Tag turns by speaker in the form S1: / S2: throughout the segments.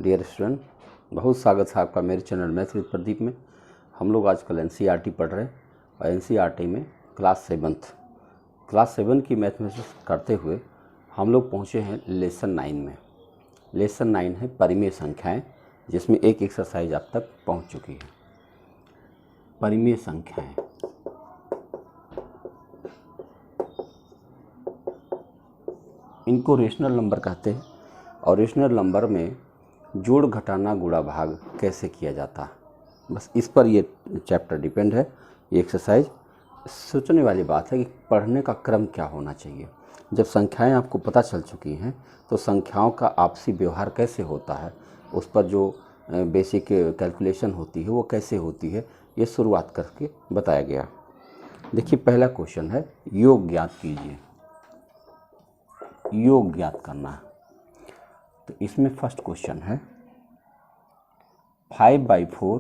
S1: Dear student, बहुत स्वागत है आपका मेरे चैनल मैथ्स विद प्रदीप में। हम लोग आजकल एनसीईआरटी पढ़ रहे हैं और एनसीईआरटी में क्लास 7 की मैथमेटिक्स करते हुए हम लोग पहुँचे हैं लेसन 9 में। लेसन 9 है परिमेय संख्याएं, जिसमें एक एक्सरसाइज आप तक पहुँच चुकी है। परिमेय संख्याएं, इनको रेशनल नंबर कहते हैं और रेशनल नंबर में जोड़ घटाना गुणा भाग कैसे किया जाता है, बस इस पर ये चैप्टर डिपेंड है। ये एक्सरसाइज सोचने वाली बात है कि पढ़ने का क्रम क्या होना चाहिए। जब संख्याएं आपको पता चल चुकी हैं तो संख्याओं का आपसी व्यवहार कैसे होता है, उस पर जो बेसिक कैलकुलेशन होती है वो कैसे होती है, ये शुरुआत करके बताया गया। देखिए, पहला क्वेश्चन है योग ज्ञात कीजिए। योग ज्ञात करना है तो इसमें फर्स्ट क्वेश्चन है 5/4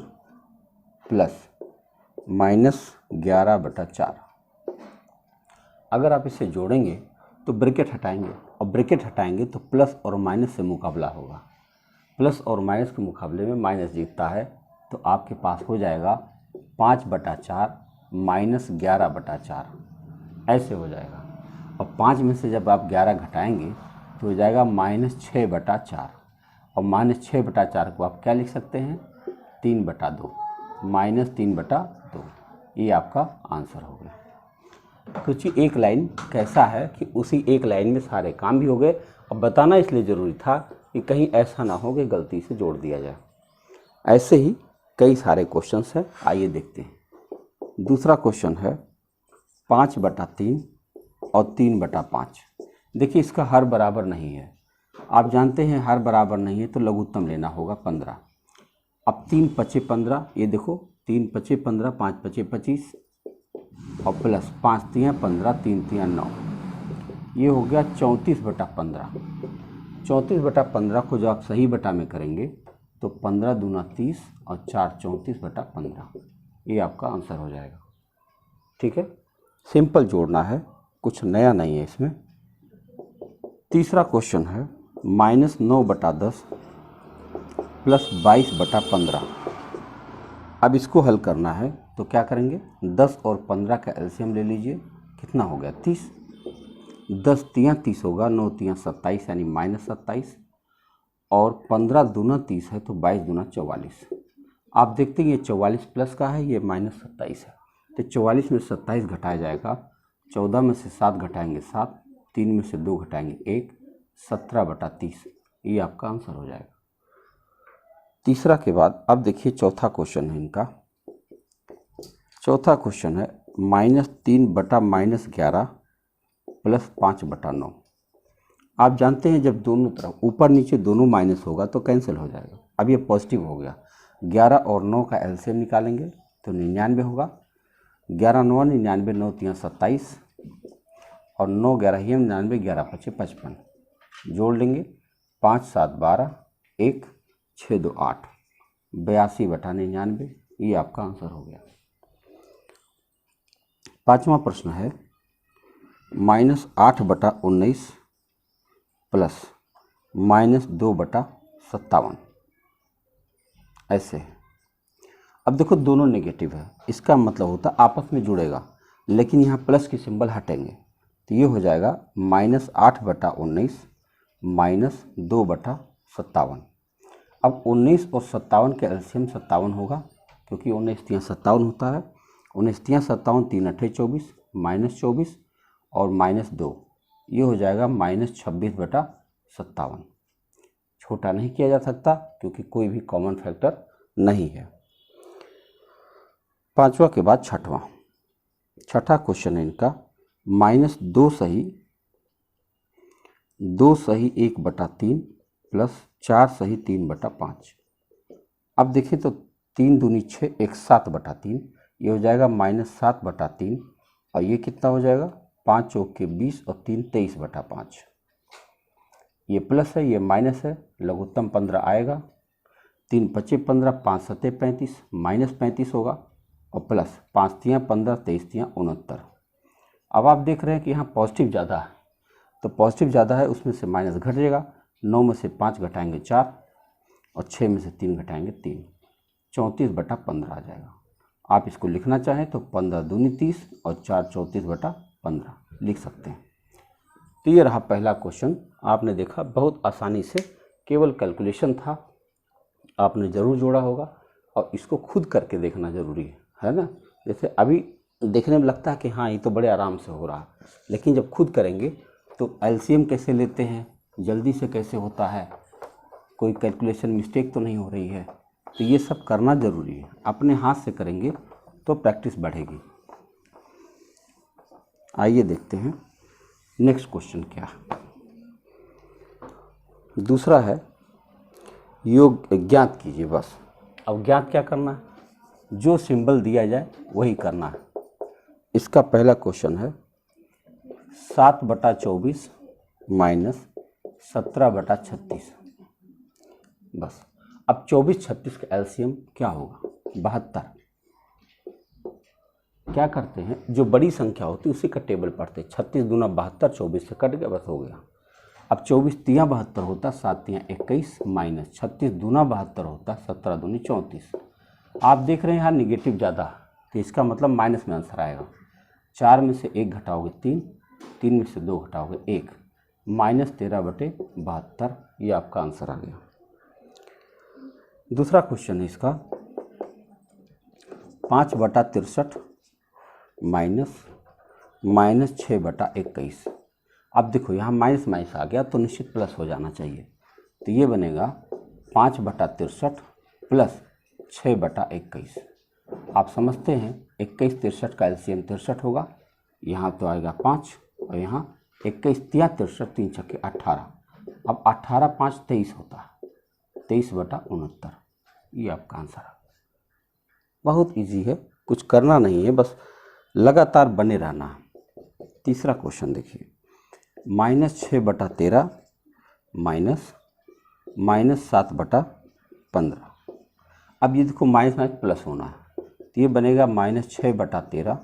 S1: प्लस -11/4। अगर आप इसे जोड़ेंगे तो ब्रैकेट हटाएंगे और ब्रैकेट हटाएंगे तो प्लस और माइनस से मुकाबला होगा। प्लस और माइनस के मुकाबले में माइनस जीतता है तो आपके पास हो जाएगा 5/4 -11/4, ऐसे हो जाएगा। और 5 में से जब आप 11 घटाएंगे तो हो जाएगा -6/4 और -6/4 को आप क्या लिख सकते हैं 3/2, -3/2। ये आपका आंसर हो गया। सोचिए एक लाइन कैसा है कि उसी एक लाइन में सारे काम भी हो गए। अब बताना इसलिए ज़रूरी था कि कहीं ऐसा ना हो कि गलती से जोड़ दिया जाए। ऐसे ही कई सारे क्वेश्चंस हैं, आइए देखते हैं। दूसरा क्वेश्चन है 5/3 और 3/5। देखिए, इसका हर बराबर नहीं है। आप जानते हैं हर बराबर नहीं है तो लघुत्तम लेना होगा 15। अब 3 5 15, ये देखो 3 5 15, 5 5 25 और प्लस 5 3 15, 3 3 9, ये हो गया 34/15। 34/15 को जब आप सही बटा में करेंगे तो 15 दूना 30 और 4 34/15, ये आपका आंसर हो जाएगा। ठीक है, सिंपल जोड़ना है, कुछ नया नहीं है इसमें। तीसरा क्वेश्चन है -9/10 प्लस 22/15। अब इसको हल करना है तो क्या करेंगे, 10 और 15 का एलसीएम ले लीजिए। कितना हो गया 30। 10 3 30 होगा, 9 3 27 यानी -27 और 15 दूना 30 है तो 22 दूना 44। आप देखते हैं ये 44 प्लस का है, ये -27 है तो 44 में 27 घटाया जाएगा। 14 में से 7 घटाएंगे 7, 3 में से 2 घटाएंगे 1, 17/30, ये आपका आंसर हो जाएगा। तीसरा के बाद अब देखिए चौथा क्वेश्चन है इनका। चौथा क्वेश्चन है -3/-11 प्लस 5/9। आप जानते हैं जब दोनों तरफ ऊपर नीचे दोनों माइनस होगा तो कैंसिल हो जाएगा। अब ये पॉजिटिव हो गया। 11 और 9 का एलसीएम निकालेंगे तो 99 होगा। 11 9 99, 9 3 27 और 9 11 ही 99, 11 5 55। जोड़ लेंगे 5 7 12, 1 6 2 8, 82/99, ये आपका आंसर हो गया। पांचवा प्रश्न है -8/19 प्लस -2/57, ऐसे है। अब देखो दोनों नेगेटिव है, इसका मतलब होता आपस में जुड़ेगा, लेकिन यहाँ प्लस की सिंबल हटेंगे तो ये हो जाएगा -8/19 -2/57। अब 19 और 57 के एलसीएम 57 होगा, क्योंकि 19 3 57 होता है। 19 3 57, 3 8 24, -24 और -2, ये हो जाएगा -26/57। छोटा नहीं किया जा सकता क्योंकि कोई भी कॉमन फैक्टर नहीं है। पांचवा के बाद छठा क्वेश्चन है इनका -2 सही 1/3 प्लस 4 सही 3/5। अब देखिए तो 3 दूनी 6, 1 7/3, ये हो जाएगा -7/3 और ये कितना हो जाएगा 5 चौक के 20 और 3 23/5। ये प्लस है, ये माइनस है, लघुत्तम 15 आएगा। 3 5 15, 5 7 35, -35 होगा और प्लस 5 3 15, 23 3 69। अब आप देख रहे हैं कि यहाँ पॉजिटिव ज़्यादा है तो पॉजिटिव ज़्यादा है उसमें से माइनस घट जाएगा। 9 में से 5 घटाएंगे 4, और 6 में से 3 घटाएंगे 3, 34/15 आ जाएगा। आप इसको लिखना चाहें तो 15 दूनी 30 और 4 34/15 लिख सकते हैं। तो ये रहा पहला क्वेश्चन। आपने देखा बहुत आसानी से, केवल कैलकुलेशन था, आपने ज़रूर जोड़ा होगा और इसको खुद करके देखना ज़रूरी है ना। जैसे अभी देखने में लगता है कि हाँ ये तो बड़े आराम से हो रहा, लेकिन जब खुद करेंगे तो एलसीएम कैसे लेते हैं, जल्दी से कैसे होता है, कोई कैलकुलेशन मिस्टेक तो नहीं हो रही है, तो ये सब करना ज़रूरी है। अपने हाथ से करेंगे तो प्रैक्टिस बढ़ेगी। आइए देखते हैं नेक्स्ट क्वेश्चन क्या है। दूसरा है योग ज्ञात कीजिए। बस अब ज्ञात क्या करना है, जो सिंबल दिया जाए वही करना है। इसका पहला क्वेश्चन है 7/24 माइनस 17/36। बस अब 24-36 का एलसीएम क्या होगा, 72। क्या करते हैं, जो बड़ी संख्या होती है उसी का टेबल पढ़ते हैं। 36 दूना 72, 24 से कट गया, बस हो गया। अब 24 तियाँ 72 होता, 7 तियाँ 21 माइनस 36 दूना 72 होता, 17 दूनी 34। आप देख रहे हैं यहाँ निगेटिव ज़्यादा, तो इसका मतलब माइनस में आंसर आएगा। 4 में से 1 घटाओगे 3, 3 में से 2 घटाओगे 1, -13/72, ये आपका आंसर आ गया। दूसरा क्वेश्चन है इसका 5/63 माइनस -6/21। अब देखो यहाँ माइनस माइनस आ गया तो निश्चित प्लस हो जाना चाहिए, तो ये बनेगा 5/63 प्लस 6/21। आप समझते हैं 21 63 का एलसीएम 63 होगा, यहाँ तो आएगा 5 और यहाँ 21 तियाँ 63, 3 छक्के 18। अब 18 5 23 होता है, 23/69, ये आपका आंसर है। बहुत इजी है, कुछ करना नहीं है, बस लगातार बने रहना है। तीसरा क्वेश्चन देखिए -6/13 माइनस 7/15। अब ये देखो माइनस माइनस प्लस होना है, तो ये बनेगा -6/13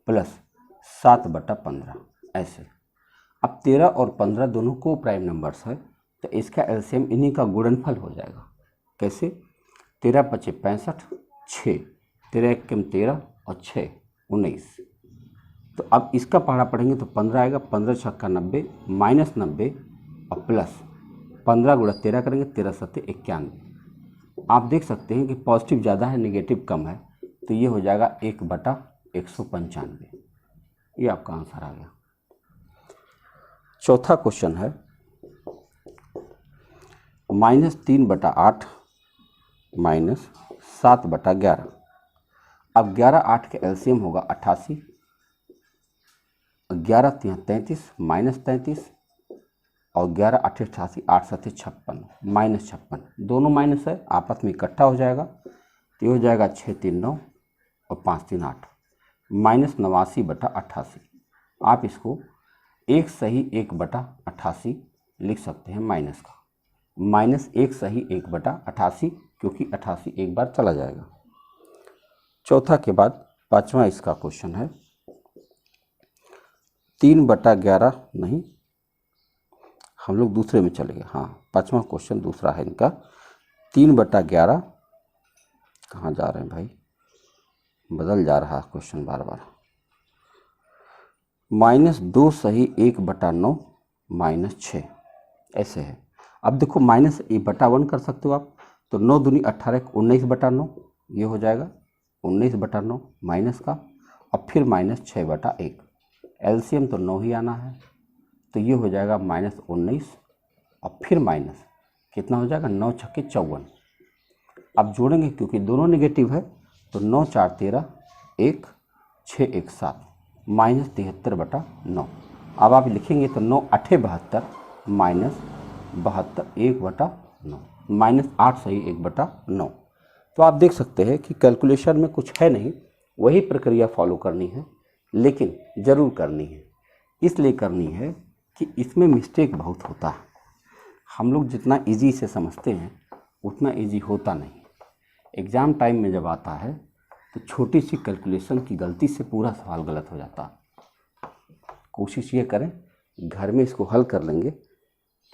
S1: प्लस 7/15 ऐसे। अब 13 और 15 दोनों को प्राइम नंबर्स है, तो इसका एलसीएम इन्हीं का गुणनफल हो जाएगा। कैसे, 13 × 5 = 65, 6, 13 × 1 = 13 और 6 19। तो अब इसका पहाड़ा पढ़ेंगे तो 15 आएगा, 15 × 6 = 90 माइनस 90 और प्लस 15 × 13 करेंगे, 13 × 7 = 91। आप देख सकते हैं कि पॉजिटिव ज़्यादा है नेगेटिव कम है, तो ये हो जाएगा 1/195। ये आपका आंसर आ गया। चौथा क्वेश्चन है -3/8 माइनस 7/11। अब 11 8 के एलसीएम होगा 88, 11 तियाँ 33 माइनस 33 और 11 8 88, 8 7 56 माइनस 56, दोनों माइनस है, आपस में इकट्ठा हो जाएगा, तो ये हो जाएगा 6 3 9 और 5 3 8 -89/88। आप इसको 1 सही 1/88 लिख सकते हैं माइनस का, -1 सही 1/88, क्योंकि 88 एक बार चला जाएगा। चौथा के बाद पांचवा इसका क्वेश्चन है 3/11, नहीं हम लोग दूसरे में चले गए, हाँ पांचवा क्वेश्चन दूसरा है इनका। 3/11 कहाँ जा रहे हैं भाई, बदल जा रहा है क्वेश्चन बार बार। -2 सही 1/9 -6 ऐसे है। अब देखो -1/1 कर सकते हो आप, तो 9 दूनी 18 19/9, ये हो जाएगा 19/9 माइनस का, और फिर -6/1। एलसीएम तो 9 ही आना है, तो ये हो जाएगा -19 और फिर माइनस कितना हो जाएगा 9 छक्के 54। अब जोड़ेंगे क्योंकि दोनों नेगेटिव है, तो 9 4 13 1 6 1 7 -73/9। अब आप लिखेंगे तो 9 8 72 -72 1/9 -8 सही 1/9। तो आप देख सकते हैं कि कैलकुलेशन में कुछ है नहीं, वही प्रक्रिया फॉलो करनी है, लेकिन ज़रूर करनी है। इसलिए करनी है कि इसमें मिस्टेक बहुत होता है। हम लोग जितना इजी से समझते हैं उतना इजी होता नहीं। एग्ज़ाम टाइम में जब आता है तो छोटी सी कैलकुलेशन की गलती से पूरा सवाल गलत हो जाता है। कोशिश ये करें घर में इसको हल कर लेंगे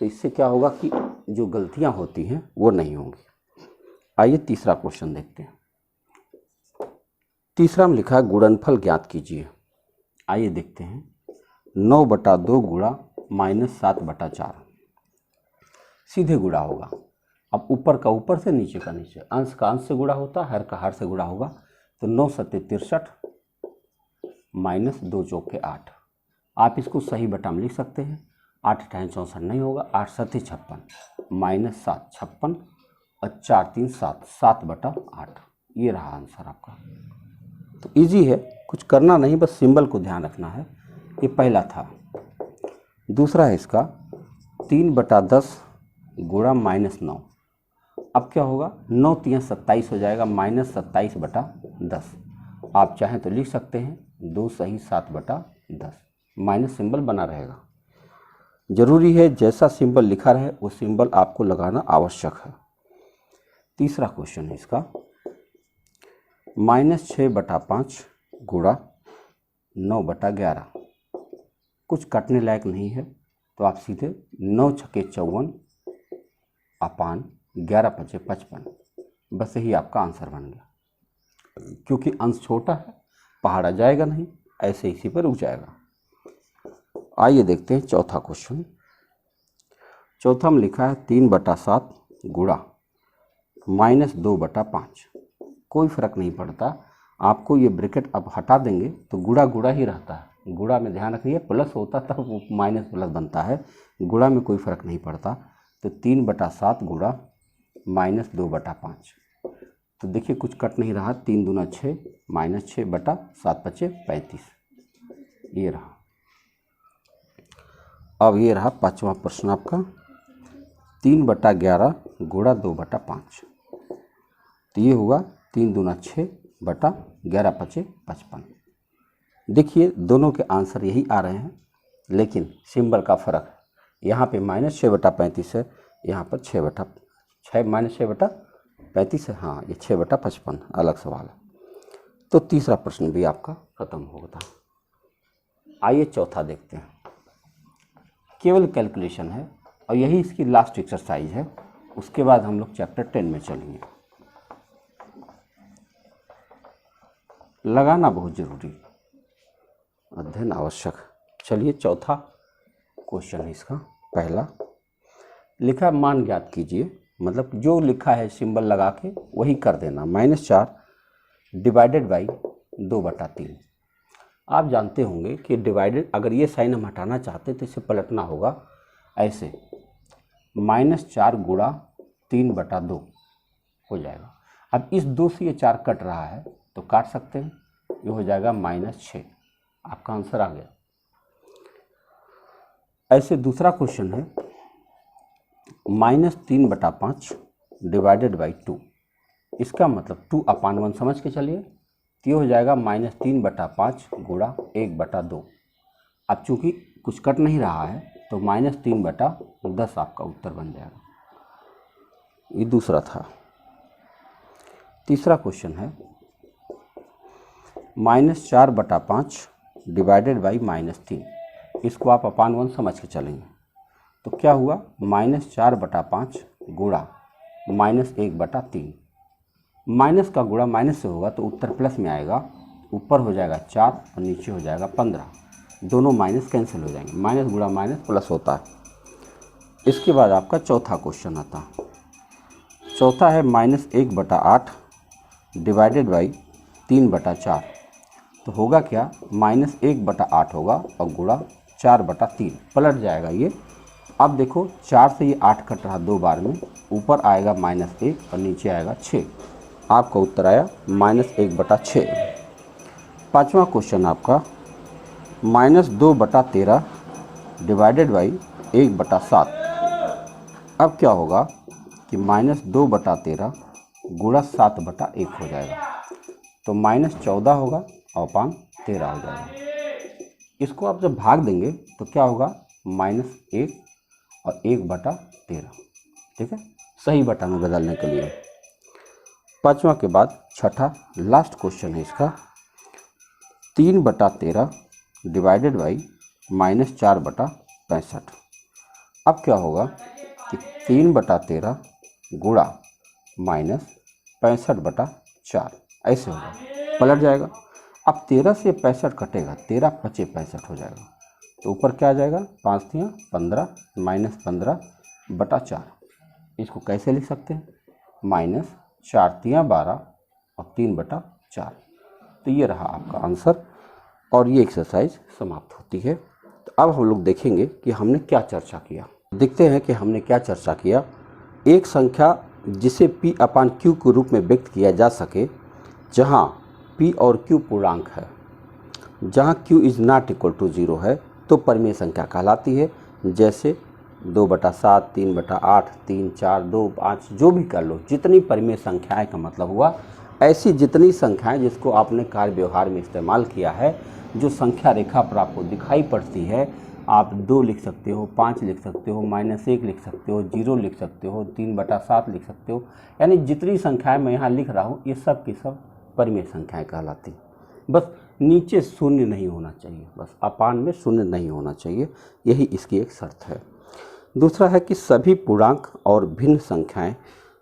S1: तो इससे क्या होगा कि जो गलतियां होती हैं वो नहीं होंगी। आइए तीसरा क्वेश्चन देखते हैं। तीसरा में लिखा है गुणनफल ज्ञात कीजिए। आइए देखते हैं। 9/2 गुणा -7/4 सीधे गुणा होगा। अब ऊपर का ऊपर से नीचे का नीचे, अंश का अंश से गुणा होता है, हर का हर से गुणा होगा। तो 9 सत्ते 63 -2 चौके 8। आप इसको सही बटा में लिख सकते हैं। 8 × 64 नहीं होगा, 8 सत्ते 56 -7 56 और 4 3 7 7/8। ये रहा आंसर आपका। तो इजी है, कुछ करना नहीं, बस सिंबल को ध्यान रखना है। ये पहला था। दूसरा है इसका 3/10 गुणा -9। अब क्या होगा, 9 × 27 हो जाएगा, -27/10। आप चाहें तो लिख सकते हैं 2 सही 7/10। माइनस सिंबल बना रहेगा। जरूरी है जैसा सिंबल लिखा रहे वो सिंबल आपको लगाना आवश्यक है। तीसरा क्वेश्चन है इसका -6/5 गुणा 9/11। कुछ कटने लायक नहीं है, तो आप सीधे 9 × 6 = 54 अपान 11 × 5 = 55, बस यही आपका आंसर बन गया। क्योंकि अंश छोटा है, पहाड़ा जाएगा नहीं, ऐसे इसी पर रुक जाएगा। आइए देखते हैं चौथा क्वेश्चन। चौथा में लिखा है 3/7 गुणा -2/5। कोई फर्क नहीं पड़ता, आपको ये ब्रैकेट अब हटा देंगे तो गुणा गुणा ही रहता है। गुणा में ध्यान रखिए, प्लस होता तब वो माइनस प्लस बनता है, गुणा में कोई फर्क नहीं पड़ता। तो 3/7 गुणा -2/5। तो देखिए कुछ कट नहीं रहा, 3 दूना 6 -6/7 × 5 = 35। ये रहा। अब ये रहा पांचवा प्रश्न आपका 3/11 गुणा 2/5। तो ये होगा 3 दूना 6 बटा 11 × 5 = 55। देखिए दोनों के आंसर यही आ रहे हैं, लेकिन सिंबल का फ़र्क है। यहाँ पे -6/35 है, यहाँ पर 6/6 -6/35 है। हाँ, ये 6/55 अलग सवाल है। तो तीसरा प्रश्न भी आपका खत्म होगा। आइए चौथा देखते हैं। केवल कैलकुलेशन है और यही इसकी लास्ट एक्सरसाइज है। उसके बाद हम लोग चैप्टर 10 में चलेंगे। लगाना बहुत जरूरी, अध्ययन आवश्यक। चलिए चौथा क्वेश्चन है इसका। पहला लिखा मान ज्ञात कीजिए, मतलब जो लिखा है सिंबल लगा के वही कर देना। -4 डिवाइडेड बाई 2/3। आप जानते होंगे कि डिवाइडेड, अगर ये साइन हम हटाना चाहते तो इसे पलटना होगा ऐसे, -4 गुणा 3/2 हो जाएगा। अब इस 2 से ये 4 कट रहा है तो काट सकते हैं, ये हो जाएगा -6। आपका आंसर आ गया। ऐसे दूसरा क्वेश्चन है -3/5 डिवाइडेड बाई 2। इसका मतलब 2/1 समझ के चलिए, तो ये हो जाएगा -3/5 गुणा 1/2। अब चूंकि कुछ कट नहीं रहा है तो -3/10 आपका उत्तर बन जाएगा। ये दूसरा था। तीसरा क्वेश्चन है -4/5 डिवाइडेड बाई -3। इसको आप 1/1 समझ के चलेंगे, तो क्या हुआ, -4/5 गुणा -1/3। माइनस का गुणा माइनस से होगा तो उत्तर प्लस में आएगा। ऊपर हो जाएगा 4 और नीचे हो जाएगा 15। दोनों माइनस कैंसिल हो जाएंगे, माइनस गुणा माइनस प्लस होता है। इसके बाद आपका चौथा क्वेश्चन आता है। चौथा है -1/8 डिवाइडेड बाई 3/4। तो होगा क्या, -1/8 होगा और गुणा 4/3 पलट जाएगा ये। अब देखो 4 से ये 8 कट रहा 2 बार में, ऊपर आएगा -1 और नीचे आएगा 6। आपका उत्तर आया -1/6। पांचवा क्वेश्चन आपका -2/13 डिवाइडेड बाई 1/7। अब क्या होगा कि -2/13 गुणा 7/1 हो जाएगा, तो -14 होगा और अपान 13 हो जाएगा। इसको आप जब भाग देंगे तो क्या होगा, -1 और 1/13। ठीक है, सही बटा में बदलने के लिए। पांचवा के बाद छठा लास्ट क्वेश्चन है इसका 3/13 डिवाइडेड बाई -4/65। अब क्या होगा कि 3/13 गुणा -65/4 ऐसे होगा, पलट जाएगा। अब 13 से 65 कटेगा, 13 × 5 = 65 हो जाएगा। तो ऊपर क्या आ जाएगा, 5 × 15 -15/4। इसको कैसे लिख सकते हैं, -4 × 12 और 3/4। तो ये रहा आपका आंसर और ये एक्सरसाइज समाप्त होती है। तो अब हम लोग देखेंगे कि हमने क्या चर्चा किया। देखते हैं कि हमने क्या चर्चा किया। एक संख्या जिसे P/Q के रूप में व्यक्त किया जा सके, जहाँ P और Q पूर्णांक है, जहाँ Q is not equal to 0 है, तो परिमेय संख्या कहलाती है। जैसे 2/7, 3/8, 3, 4, 2, 5 जो भी कर लो, जितनी परिमेय संख्याएं का मतलब हुआ, ऐसी जितनी संख्याएं जिसको आपने कार्य व्यवहार में इस्तेमाल किया है, जो संख्या रेखा पर आपको दिखाई पड़ती है, आप 2 लिख सकते हो, 5 लिख सकते हो, -1 लिख सकते हो, 0 लिख सकते हो, 3/7 लिख सकते हो, यानी जितनी संख्याएं मैं यहाँ लिख रहा हूँ ये सब की सब परिमेय संख्याएं कहलाती। बस नीचे शून्य नहीं होना चाहिए, बस अपान में शून्य नहीं होना चाहिए, यही इसकी एक शर्त है। दूसरा है कि सभी पूर्णांक और भिन्न संख्याएं,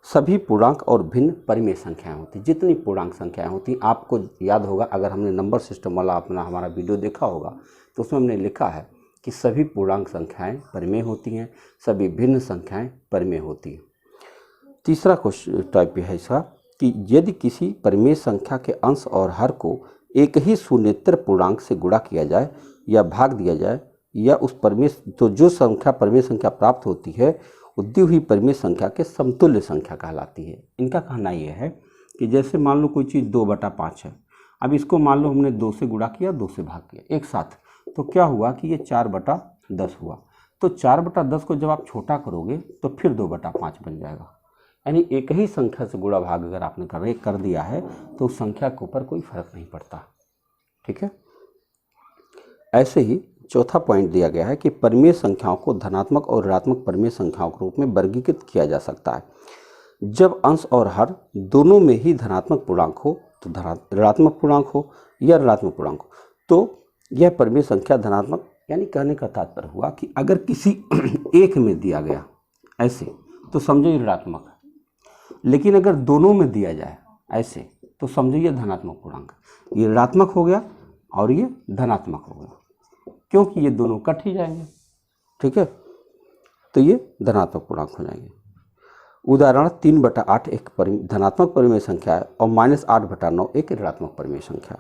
S1: सभी पूर्णांक और भिन्न परिमेय संख्याएं होती। जितनी पूर्णांक संख्याएं होती, आपको याद होगा अगर हमने नंबर सिस्टम वाला अपना हमारा वीडियो देखा होगा तो उसमें हमने लिखा है कि सभी पूर्णांक संख्याएं परिमेय होती हैं, सभी भिन्न संख्याएं परिमेय होती हैं। तीसरा क्वेश्चन टाइप है इसका कि यदि किसी परिमेय संख्या के अंश और हर को एक ही शून्येतर पूर्णांक से गुणा किया जाए या भाग दिया जाए, या उस परिमेय, तो जो संख्या परिमेय संख्या प्राप्त होती है दी हुई परिमेय संख्या के समतुल्य संख्या कहलाती है। इनका कहना यह है कि जैसे मान लो कोई चीज़ 2/5 है, अब इसको मान लो हमने 2 से गुणा किया, 2 से भाग किया एक साथ, तो क्या हुआ कि ये 4/10 हुआ। तो 4/10 को जब आप छोटा करोगे तो फिर 2/5 बन जाएगा। यानी एक ही संख्या से गुणा भाग अगर आपने कर दिया है तो उस संख्या के ऊपर कोई फर्क नहीं पड़ता। ठीक है। ऐसे ही चौथा पॉइंट दिया गया है कि परिमेय संख्याओं को धनात्मक और ऋणात्मक परिमेय संख्याओं के रूप में वर्गीकृत किया जा सकता है। जब अंश और हर दोनों में ही धनात्मक पूर्णांक हो, तो ऋणात्मक पूर्णांक हो या ऋणात्मक पूर्णांक हो, तो यह परिमेय संख्या धनात्मक, यानी कहने का तात्पर्य हुआ कि अगर किसी एक में दिया गया ऐसे तो समझो ये ऋणात्मक है, लेकिन अगर दोनों में दिया जाए ऐसे तो समझो ये धनात्मक पूर्णांक। ये ऋणात्मक हो गया और ये धनात्मक हो गया, क्योंकि ये दोनों कट ही जाएंगे। ठीक है, तो ये धनात्मक पूर्णांक हो जाएंगे। उदाहरण 3/8 एक धनात्मक परिमेय संख्या है और -8/9 एक ऋणात्मक परिमेय संख्या।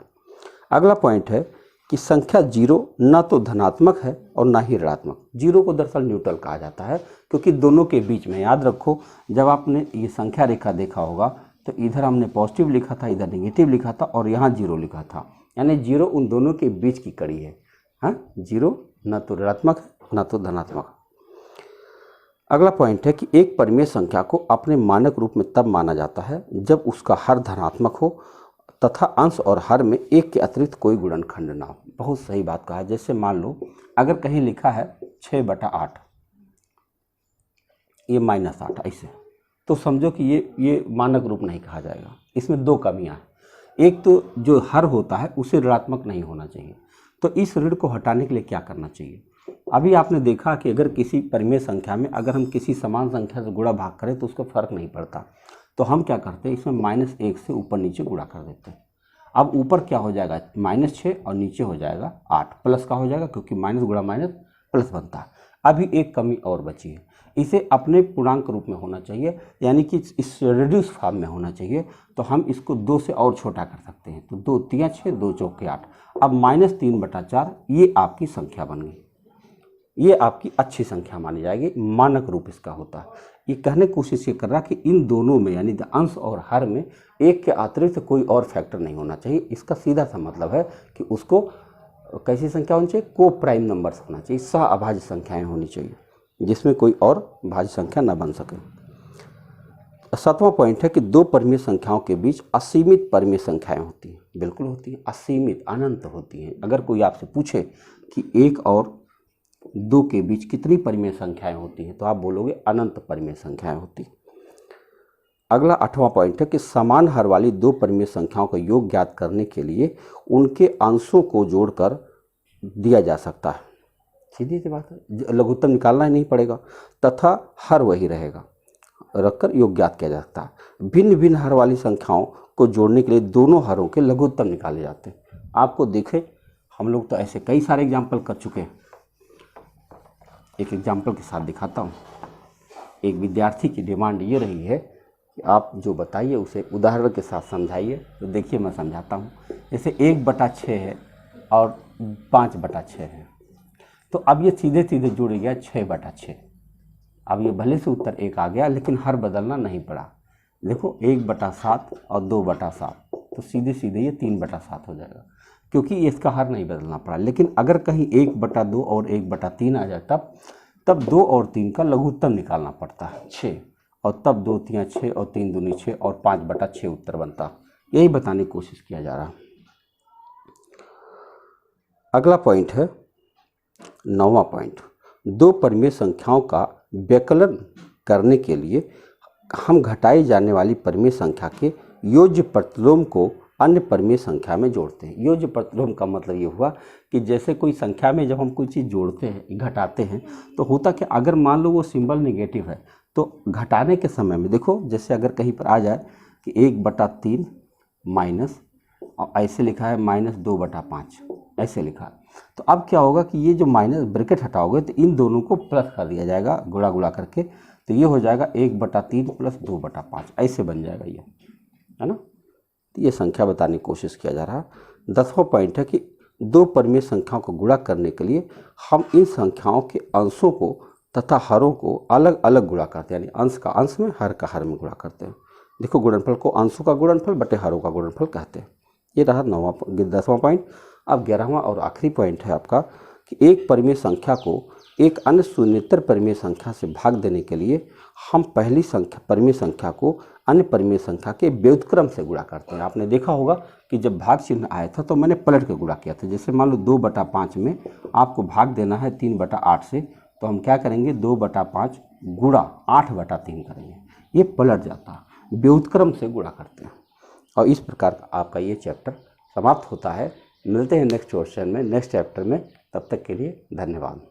S1: अगला पॉइंट है कि संख्या 0 ना तो धनात्मक है और ना ही ऋणात्मक। 0 को दरअसल न्यूट्रल कहा जाता है, क्योंकि दोनों के बीच में, याद रखो जब आपने ये संख्या रेखा देखा होगा तो इधर हमने पॉजिटिव लिखा था, इधर नेगेटिव लिखा था और यहाँ 0 लिखा था, यानी 0 उन दोनों के बीच की कड़ी है। हाँ, 0 ना तो ऋणात्मक है ना तो धनात्मक। अगला पॉइंट है कि एक परिमेय संख्या को अपने मानक रूप में तब माना जाता है जब उसका हर धनात्मक हो तथा अंश और हर में एक के अतिरिक्त कोई गुणनखंड ना हो। बहुत सही बात कहा है। जैसे मान लो अगर कहीं लिखा है 6/8, ये -8 ऐसे, तो समझो कि ये मानक रूप नहीं कहा जाएगा। इसमें 2 कमियां हैं। एक तो जो हर होता है उसे ऋणात्मक नहीं होना चाहिए, तो इस ऋण को हटाने के लिए क्या करना चाहिए। अभी आपने देखा कि अगर किसी परिमेय संख्या में अगर हम किसी समान संख्या से गुणा भाग करें तो उसका फर्क नहीं पड़ता, तो हम क्या करते हैं, इसमें -1 से ऊपर नीचे गुणा कर देते हैं। अब ऊपर क्या हो जाएगा, -6 और नीचे हो जाएगा 8, प्लस का हो जाएगा क्योंकि माइनस गुणा माइनस प्लस बनता है। अभी एक कमी और बची है, इसे अपने पूर्णांक रूप में होना चाहिए, यानी कि इस रिड्यूस फॉर्म में होना चाहिए। तो हम इसको 2 से और छोटा कर सकते हैं, तो 2 × 3 = 6, 2 × 4 = 8। अब -3/4 ये आपकी संख्या बन गई, ये आपकी अच्छी संख्या मानी जाएगी, मानक रूप इसका होता है। ये कहने की कोशिश ये कर रहा कि इन दोनों में यानी अंश और हर में एक के अतिरिक्त कोई और फैक्टर नहीं होना चाहिए। इसका सीधा सा मतलब है कि उसको कैसी संख्या होनी चाहिए, को प्राइम नंबर्स होना चाहिए, सह अभाज्य संख्याएं होनी चाहिए जिसमें कोई और भाज्य संख्या न बन सके। 7वां पॉइंट है कि 2 परिमेय संख्याओं के बीच असीमित परिमेय संख्याएं होती हैं। बिल्कुल होती हैं, असीमित, अनंत होती हैं। अगर कोई आपसे पूछे कि 1 और 2 के बीच कितनी परिमेय संख्याएं होती हैं, तो आप बोलोगे अनंत परिमेय संख्याएं होती। अगला 8वां पॉइंट है कि समान हर वाली 2 परिमेय संख्याओं का योग ज्ञात करने के लिए उनके अंशों को जोड़कर दिया जा सकता है। सीधी सी बात है, लघुत्तम निकालना ही नहीं पड़ेगा। तथा हर वही रहेगा, रखकर योग ज्ञात किया जा सकता है। भिन्न भिन्न हर वाली संख्याओं को जोड़ने के लिए दोनों हरों के लघुत्तम निकाले जाते हैं। आपको देखें, हम लोग तो ऐसे कई सारे एग्जाम्पल कर चुके हैं। एक एग्जाम्पल के साथ दिखाता हूँ। एक विद्यार्थी की डिमांड ये रही है कि आप जो बताइए उसे उदाहरण के साथ समझाइए। तो देखिए मैं समझाता हूँ। जैसे 1/6 है और 5/6 है, तो अब ये सीधे सीधे जुड़ गया 6/6। अब ये भले से उत्तर 1 आ गया, लेकिन हर बदलना नहीं पड़ा। देखो 1/7 और 2/7, तो सीधे सीधे ये 3/7 हो जाएगा, क्योंकि इसका हर नहीं बदलना पड़ा। लेकिन अगर कहीं 1/2 और 1/3 आ जाए, तब 2 और 3 का लघुत्तम निकालना पड़ता है 6, और तब 2 3 6 और 3 दूनी 6 और 5/6 उत्तर बनता। यही बताने की कोशिश किया जा रहा। अगला पॉइंट है 9वां पॉइंट। दो परिमेय संख्याओं का व्यकलन करने के लिए हम घटाई जाने वाली परिमेय संख्या के योज्य प्रतिलोम को अन्य परिमेय संख्या में जोड़ते हैं। योज्य प्रतिलोम का मतलब ये हुआ कि जैसे कोई संख्या में जब हम कोई चीज़ जोड़ते हैं, घटाते हैं, तो होता कि अगर मान लो वो सिंबल नेगेटिव है, तो घटाने के समय में देखो, जैसे अगर कहीं पर आ जाए कि 1/3 माइनस, और ऐसे लिखा है -2/5, ऐसे लिखा है, तो अब क्या होगा कि ये जो माइनस ब्रैकेट हटाओगे तो इन दोनों को प्लस कर दिया जाएगा गुणा गुणा करके, तो ये हो जाएगा 1/3 प्लस 2/5, ऐसे बन जाएगा ये, है ना। तो ये संख्या बताने की कोशिश किया जा रहा। 10वां पॉइंट है कि दो परिमेय संख्याओं को गुणा करने के लिए हम इन संख्याओं के अंशों को तथा हरों को अलग अलग गुणा करते हैं, यानी अंश का अंश में, हर का हर में गुणा करते हैं। देखो गुणनफल को अंशों का गुणनफल बटे हरों का गुणनफल कहते हैं। ये रहा 10वां पॉइंट। अब 11वां और आखिरी पॉइंट है आपका कि एक परिमेय संख्या को एक अन्य शून्येतर परिमेय संख्या से भाग देने के लिए हम पहली परिमेय संख्या को अन्य परिमेय संख्या के व्युत्क्रम से गुणा करते हैं। आपने देखा होगा कि जब भाग चिन्ह आया था तो मैंने पलट के गुणा किया था। जैसे मान लो 2/5 में आपको भाग देना है 3/8 से, तो हम क्या करेंगे, 2/5 गुणा 8/3 करेंगे, ये पलट जाता है, व्युत्क्रम से गुणा करते हैं। और इस प्रकार आपका ये चैप्टर समाप्त होता है। मिलते हैं नेक्स्ट क्वेश्चन में, नेक्स्ट चैप्टर में। तब तक के लिए धन्यवाद।